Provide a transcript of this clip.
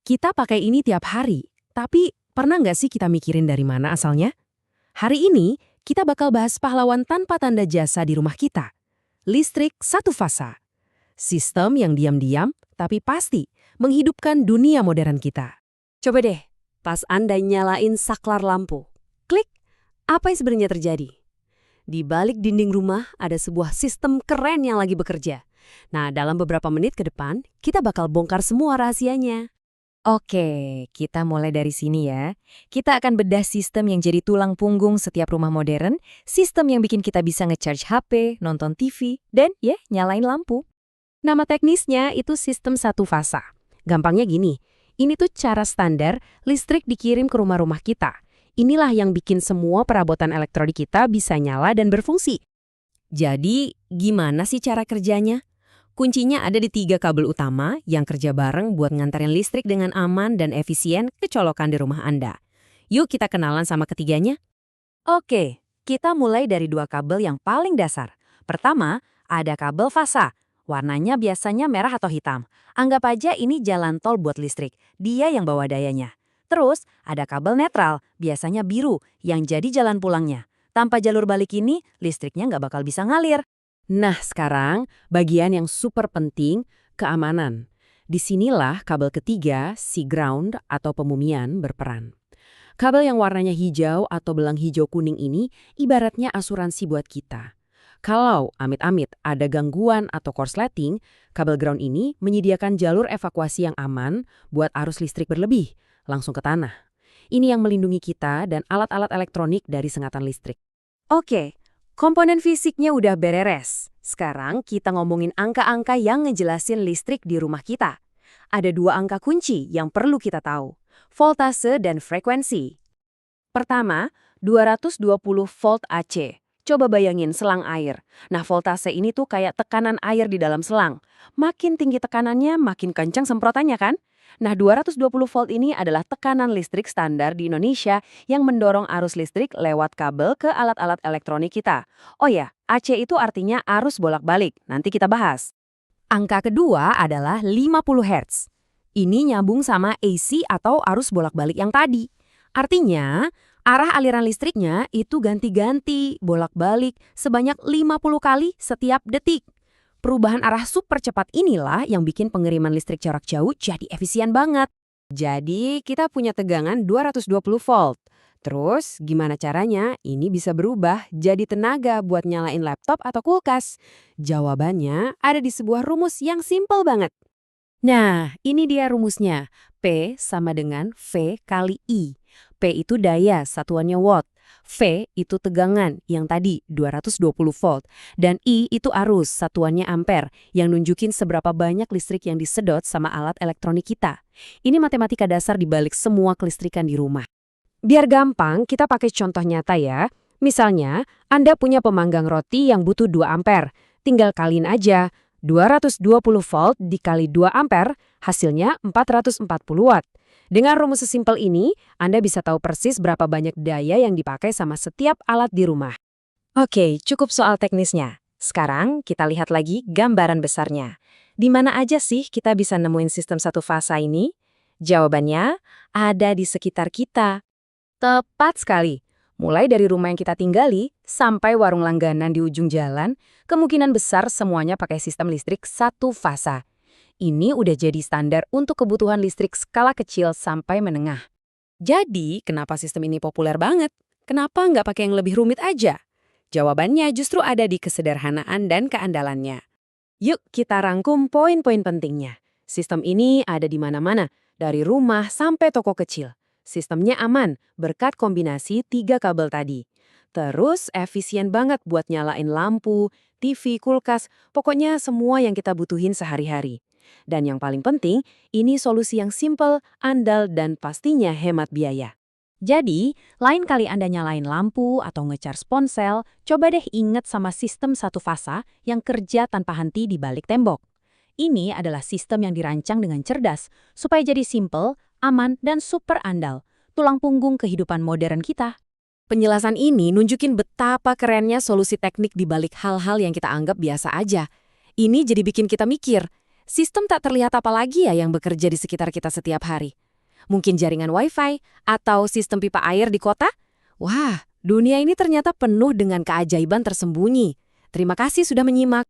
Kita pakai ini tiap hari, tapi pernah nggak sih kita mikirin dari mana asalnya? Hari ini, kita bakal bahas pahlawan tanpa tanda jasa di rumah kita. Listrik satu fasa. Sistem yang diam-diam, tapi pasti menghidupkan dunia modern kita. Coba deh, pas Anda nyalain saklar lampu. Klik, apa yang sebenarnya terjadi? Di balik dinding rumah ada sebuah sistem keren yang lagi bekerja. Nah, dalam beberapa menit ke depan, kita bakal bongkar semua rahasianya. Oke, kita mulai dari sini ya. Kita akan bedah sistem yang jadi tulang punggung setiap rumah modern, sistem yang bikin kita bisa nge-charge HP, nonton TV, dan ya, nyalain lampu. Nama teknisnya itu sistem satu fasa. Gampangnya gini, ini tuh cara standar listrik dikirim ke rumah-rumah kita. Inilah yang bikin semua perabotan elektronik kita bisa nyala dan berfungsi. Jadi, gimana sih cara kerjanya? Kuncinya ada di 3 kabel utama yang kerja bareng buat nganterin listrik dengan aman dan efisien ke colokan di rumah Anda. Yuk kita kenalan sama ketiganya. Oke, kita mulai dari 2 kabel yang paling dasar. Pertama, ada kabel fasa. Warnanya biasanya merah atau hitam. Anggap aja ini jalan tol buat listrik. Dia yang bawa dayanya. Terus, ada kabel netral, biasanya biru, yang jadi jalan pulangnya. Tanpa jalur balik ini, listriknya nggak bakal bisa ngalir. Nah sekarang, bagian yang super penting, keamanan. Disinilah kabel ketiga, si ground atau pemumian berperan. Kabel yang warnanya hijau atau belang hijau kuning ini ibaratnya asuransi buat kita. Kalau amit-amit ada gangguan atau korsleting, kabel ground ini menyediakan jalur evakuasi yang aman buat arus listrik berlebih, langsung ke tanah. Ini yang melindungi kita dan alat-alat elektronik dari sengatan listrik. Oke, komponen fisiknya udah beres. Sekarang kita ngomongin angka-angka yang ngejelasin listrik di rumah kita. Ada 2 angka kunci yang perlu kita tahu, voltase dan frekuensi. Pertama, 220 volt AC. Coba bayangin selang air. Nah, voltase ini tuh kayak tekanan air di dalam selang. Makin tinggi tekanannya, makin kencang semprotannya kan? Nah, 220 volt ini adalah tekanan listrik standar di Indonesia yang mendorong arus listrik lewat kabel ke alat-alat elektronik kita. Oh ya, AC itu artinya arus bolak-balik. Nanti kita bahas. Angka kedua adalah 50 Hz. Ini nyambung sama AC atau arus bolak-balik yang tadi. Artinya, arah aliran listriknya itu ganti-ganti, bolak-balik, sebanyak 50 kali setiap detik. Perubahan arah super cepat inilah yang bikin pengiriman listrik jarak jauh jadi efisien banget. Jadi, kita punya tegangan 220 volt. Terus, gimana caranya ini bisa berubah jadi tenaga buat nyalain laptop atau kulkas? Jawabannya ada di sebuah rumus yang simpel banget. Nah, ini dia rumusnya. P sama dengan V kali I. P itu daya, satuannya watt. V itu tegangan, yang tadi 220 volt. Dan I itu arus, satuannya ampere, yang nunjukin seberapa banyak listrik yang disedot sama alat elektronik kita. Ini matematika dasar dibalik semua kelistrikan di rumah. Biar gampang, kita pakai contoh nyata ya. Misalnya, Anda punya pemanggang roti yang butuh 2 ampere. Tinggal kaliin aja, 220 volt dikali 2 ampere, hasilnya 440 watt. Dengan rumus sesimpel ini, Anda bisa tahu persis berapa banyak daya yang dipakai sama setiap alat di rumah. Oke, cukup soal teknisnya. Sekarang kita lihat lagi gambaran besarnya. Di mana aja sih kita bisa nemuin sistem satu fasa ini? Jawabannya ada di sekitar kita. Tepat sekali. Mulai dari rumah yang kita tinggali, sampai warung langganan di ujung jalan, kemungkinan besar semuanya pakai sistem listrik satu fasa. Ini udah jadi standar untuk kebutuhan listrik skala kecil sampai menengah. Jadi, kenapa sistem ini populer banget? Kenapa nggak pakai yang lebih rumit aja? Jawabannya justru ada di kesederhanaan dan keandalannya. Yuk kita rangkum poin-poin pentingnya. Sistem ini ada di mana-mana, dari rumah sampai toko kecil. Sistemnya aman, berkat kombinasi 3 kabel tadi. Terus efisien banget buat nyalain lampu, TV, kulkas, pokoknya semua yang kita butuhin sehari-hari. Dan yang paling penting, ini solusi yang simple, andal, dan pastinya hemat biaya. Jadi, lain kali Anda nyalain lampu atau nge-charge ponsel, coba deh inget sama sistem satu fasa yang kerja tanpa henti di balik tembok. Ini adalah sistem yang dirancang dengan cerdas, supaya jadi simple, aman, dan super andal. Tulang punggung kehidupan modern kita. Penjelasan ini nunjukin betapa kerennya solusi teknik di balik hal-hal yang kita anggap biasa aja. Ini jadi bikin kita mikir, Sistem tak terlihat apa lagi ya yang bekerja di sekitar kita setiap hari? Mungkin jaringan Wi-Fi atau sistem pipa air di kota? Wah, dunia ini ternyata penuh dengan keajaiban tersembunyi. Terima kasih sudah menyimak.